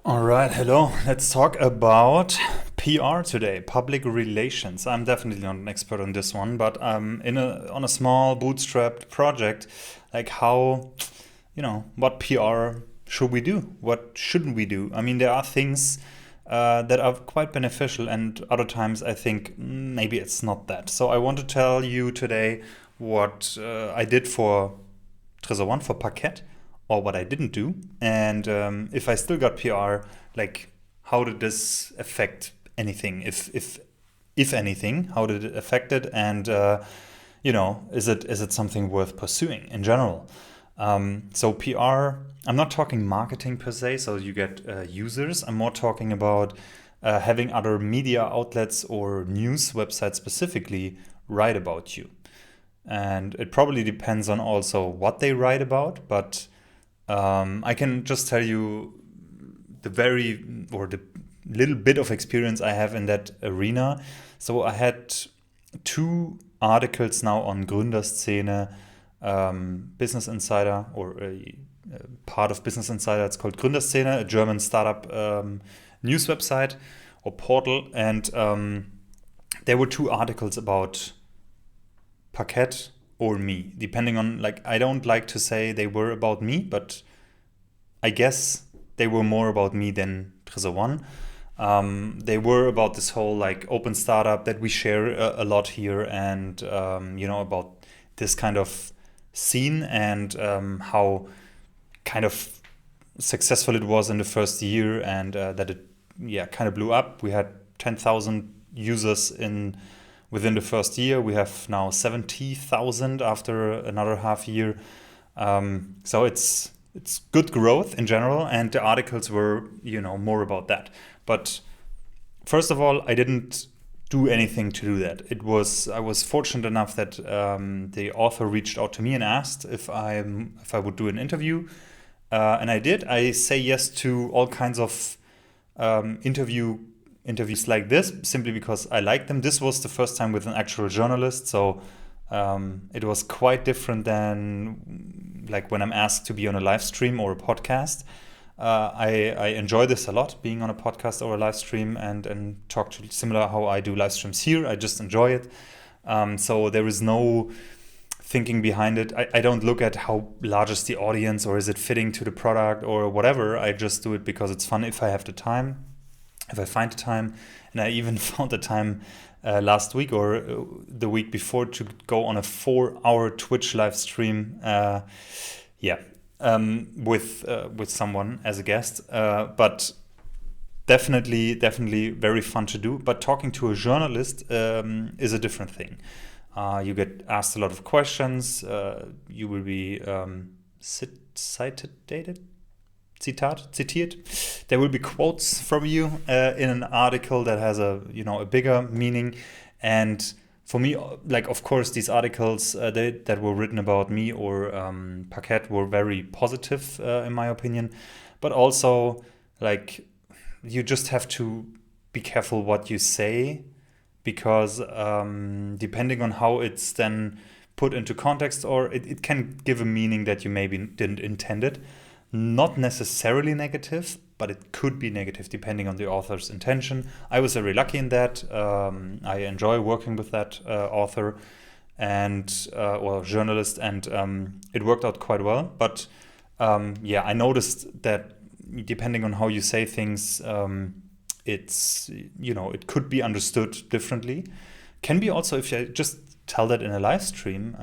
All right, hello. Let's talk about PR today, public relations. I'm definitely not an expert on this one, but on a small bootstrapped project, like how, what PR should we do? What shouldn't we do? I mean, there are things that are quite beneficial, and other times I think maybe it's not that. So I want to tell you today what I did for Tresor One, for Parqet, or what I didn't do, and if I still got PR, like how did this affect anything? If anything, how did it affect it? And is it something worth pursuing in general? So PR, I'm not talking marketing per se, so you get users. I'm more talking about having other media outlets or news websites specifically write about you. And it probably depends on also what they write about, but I can just tell you the little bit of experience I have in that arena. So I had two articles now on Gründerszene, Business Insider, or a part of Business Insider. It's called Gründerszene, a German startup news website or portal. And there were two articles about Parqet or me, depending on, like, I don't like to say they were about me, but I guess they were more about me than Tresor One. They were about this whole like open startup that we share a lot here, and about this kind of scene, and how kind of successful it was in the first year, and that it kind of blew up. We had 10,000 users within the first year. We have now 70,000 after another half year. So it's good growth in general, and the articles were more about that. But first of all, I didn't do anything to do that. I was fortunate enough that the author reached out to me and asked if I would do an interview, and I did. I say yes to all kinds of interviews like this simply because I like them. This was the first time with an actual journalist, so it was quite different than like when I'm asked to be on a live stream or a podcast. I enjoy this a lot, being on a podcast or a live stream, and talk to similar how I do live streams here. I just enjoy it. So there is no thinking behind it. I don't look at how large is the audience or is it fitting to the product or whatever. I just do it because it's fun if I have the time. If I find the time, and I even found the time last week or the week before to go on a 4-hour Twitch live stream, with someone as a guest. But definitely very fun to do. But talking to a journalist is a different thing. You get asked a lot of questions. You will be zitiert. There will be quotes from you in an article that has a bigger meaning. And for me, like, of course, these articles that were written about me or Parqet were very positive in my opinion. But also, like, you just have to be careful what you say, because depending on how it's then put into context, or it can give a meaning that you maybe didn't intend it. Not necessarily negative, but it could be negative depending on the author's intention. I was very lucky in that. I enjoy working with that author and journalist, and it worked out quite well. But I noticed that depending on how you say things, it could be understood differently. Can be also, if you just tell that in a live stream,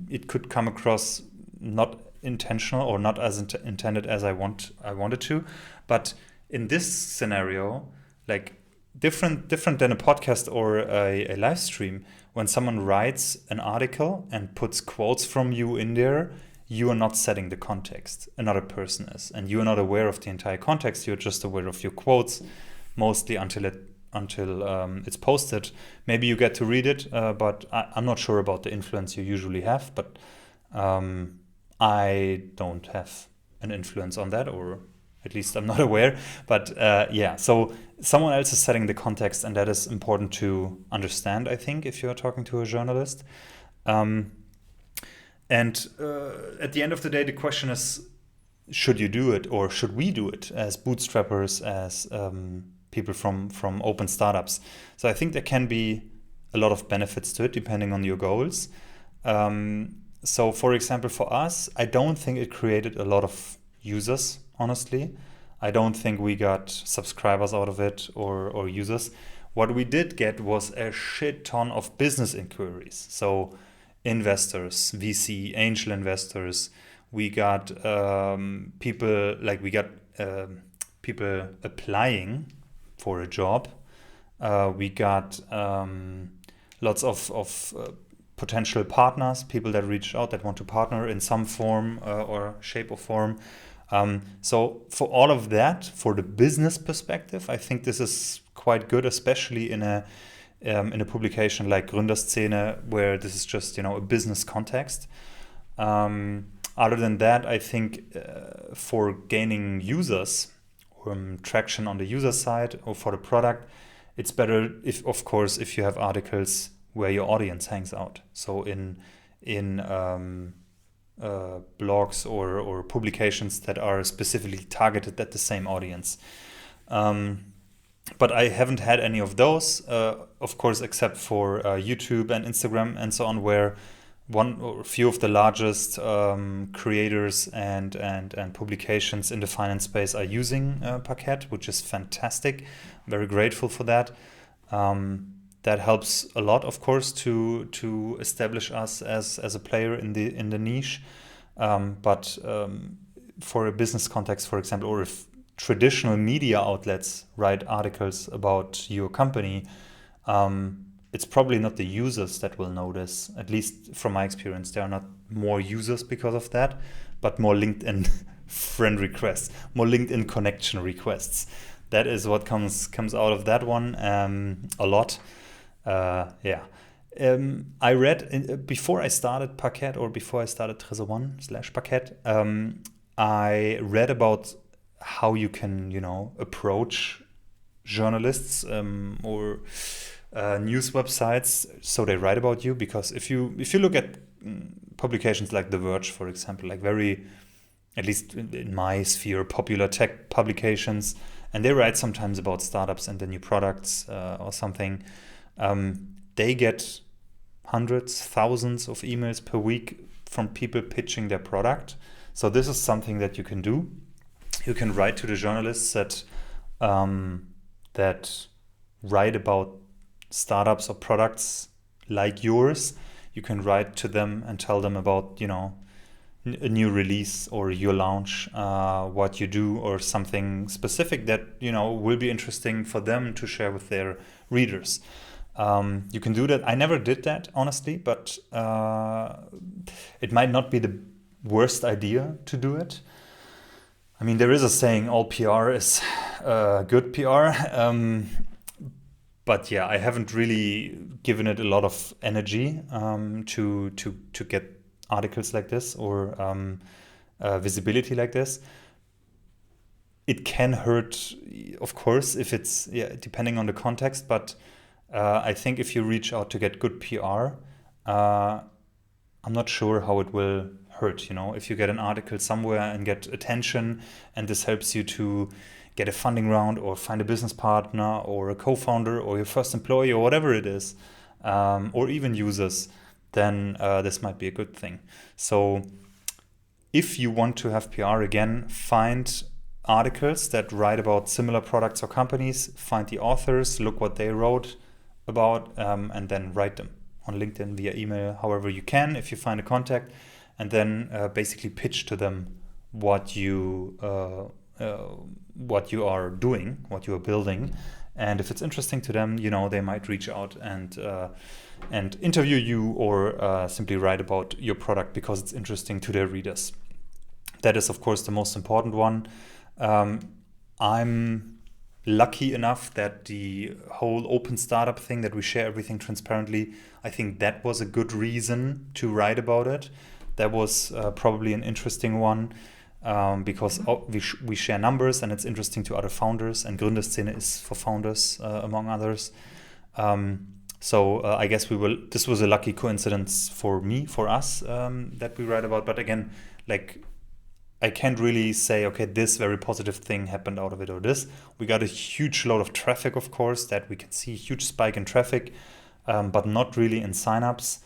it could come across not intentional or not as intended as I wanted to. But in this scenario, like different than a podcast or a live stream, when someone writes an article and puts quotes from you in there, you are not setting the context. Another person is, and you are not aware of the entire context. You're just aware of your quotes, mostly until it's posted. Maybe you get to read it, but I'm not sure about the influence you usually have. But I don't have an influence on that, or at least I'm not aware. But so someone else is setting the context, and that is important to understand, I think, if you're talking to a journalist. And at the end of the day, the question is, should you do it, or should we do it as bootstrappers, as people from open startups? So I think there can be a lot of benefits to it depending on your goals. So for example, for us, I don't think it created a lot of users, honestly. I don't think we got subscribers out of it, or users. What we did get was a shit ton of business inquiries. So investors, VC, angel investors. We got people people applying for a job. We got lots of potential partners, people that reached out that want to partner in some form or shape or form. So for all of that, for the business perspective, I think this is quite good, especially in a publication like Gründerszene, where this is just a business context. Other than that, I think for gaining users, traction on the user side or for the product, it's better if you have articles where your audience hangs out. So in blogs or publications that are specifically targeted at the same audience. But I haven't had any of those, of course, except for YouTube and Instagram and so on, where one or a few of the largest creators and publications in the finance space are using Parqet, which is fantastic. Very grateful for that. That helps a lot, of course, to establish us as a player in the niche. But for a business context, for example, or if traditional media outlets write articles about your company, it's probably not the users that will notice. At least from my experience, there are not more users because of that, but more LinkedIn friend requests, more LinkedIn connection requests. That is what comes out of that one a lot. I read before I started Parqet, or before I started Tresor One /Parqet, I read about how you can, approach journalists or news websites so they write about you. Because if you look at publications like The Verge, for example, like very, at least in my sphere, popular tech publications, and they write sometimes about startups and the new products or something, they get hundreds, thousands of emails per week from people pitching their product. So this is something that you can do. You can write to the journalists that write about startups or products like yours. You can write to them and tell them about, a new release or your launch, what you do, or something specific that, will be interesting for them to share with their readers. You can do that. I never did that, honestly, but it might not be the worst idea to do it. I mean, there is a saying, all PR is good PR. But yeah, I haven't really given it a lot of energy to get articles like this or visibility like this. It can hurt, of course, if it's depending on the context. But I think if you reach out to get good PR, I'm not sure how it will hurt. If you get an article somewhere and get attention, and this helps you to get a funding round or find a business partner or a co-founder or your first employee or whatever it is, or even users, then this might be a good thing. So if you want to have PR, again, find articles that write about similar products or companies, find the authors, look what they wrote about, and then write them on LinkedIn, via email, however you can, if you find a contact, and then basically pitch to them what you are doing, what you are building. And if it's interesting to them, they might reach out and interview you, or simply write about your product because it's interesting to their readers. That is, of course, the most important one. I'm lucky enough that the whole open startup thing, that we share everything transparently, I think that was a good reason to write about it. That was probably an interesting one. Because we share numbers and it's interesting to other founders, and Gründerszene is for founders, among others. So I guess this was a lucky coincidence for us, that we write about. But again, like, I can't really say, okay, this very positive thing happened out of it or this. We got a huge load of traffic, of course, that we can see, huge spike in traffic, but not really in signups,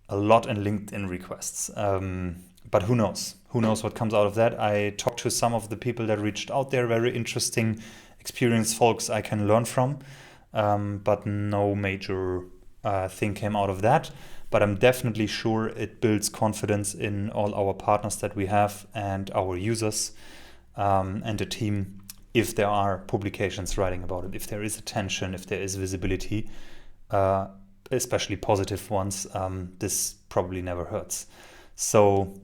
a lot in LinkedIn requests. But who knows? Who knows what comes out of that? I talked to some of the people that reached out there, very interesting, experienced folks I can learn from, but no major thing came out of that. But I'm definitely sure it builds confidence in all our partners that we have and our users and the team if there are publications writing about it, if there is attention, if there is visibility, especially positive ones. This probably never hurts. So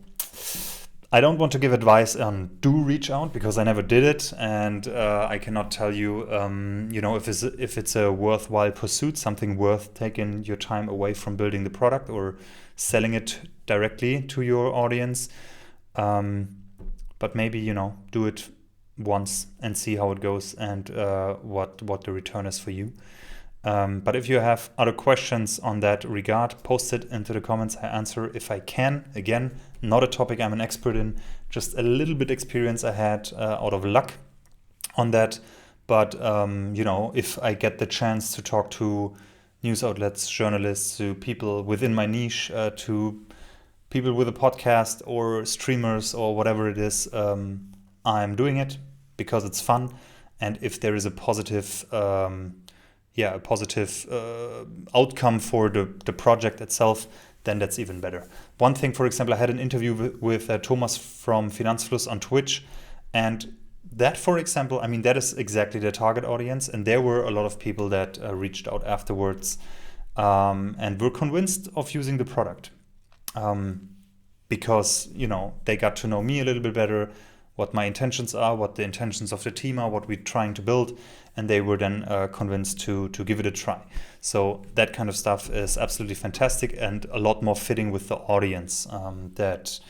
I don't want to give advice on do reach out because I never did it, and I cannot tell you, if it's a worthwhile pursuit, something worth taking your time away from building the product or selling it directly to your audience. But maybe do it once and see how it goes and what the return is for you. But if you have other questions on that regard, post it into the comments. I answer if I can. Again, not a topic I'm an expert in, just a little bit experience I had out of luck on that. But, if I get the chance to talk to news outlets, journalists, to people within my niche, to people with a podcast or streamers or whatever it is, I'm doing it because it's fun. And if there is a positive outcome for the project itself, then that's even better. One thing, for example, I had an interview with Thomas from Finanzfluss on Twitch, and that, for example, that is exactly the target audience, and there were a lot of people that reached out afterwards and were convinced of using the product because, they got to know me a little bit better, what my intentions are, what the intentions of the team are, what we're trying to build, and they were then convinced to give it a try. So that kind of stuff is absolutely fantastic and a lot more fitting with the audience that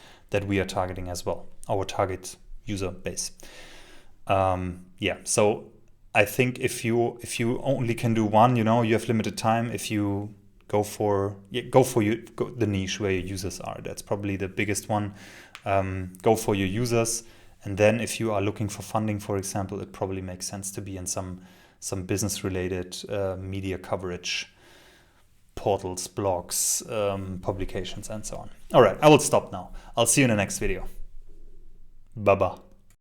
we are targeting as well, our target user base. So I think if you only can do one, you have limited time. If you go for the niche where your users are, that's probably the biggest one. Go for your users. And then if you are looking for funding, for example, it probably makes sense to be in some business-related media coverage, portals, blogs, publications, and so on. All right, I will stop now. I'll see you in the next video. Bye-bye.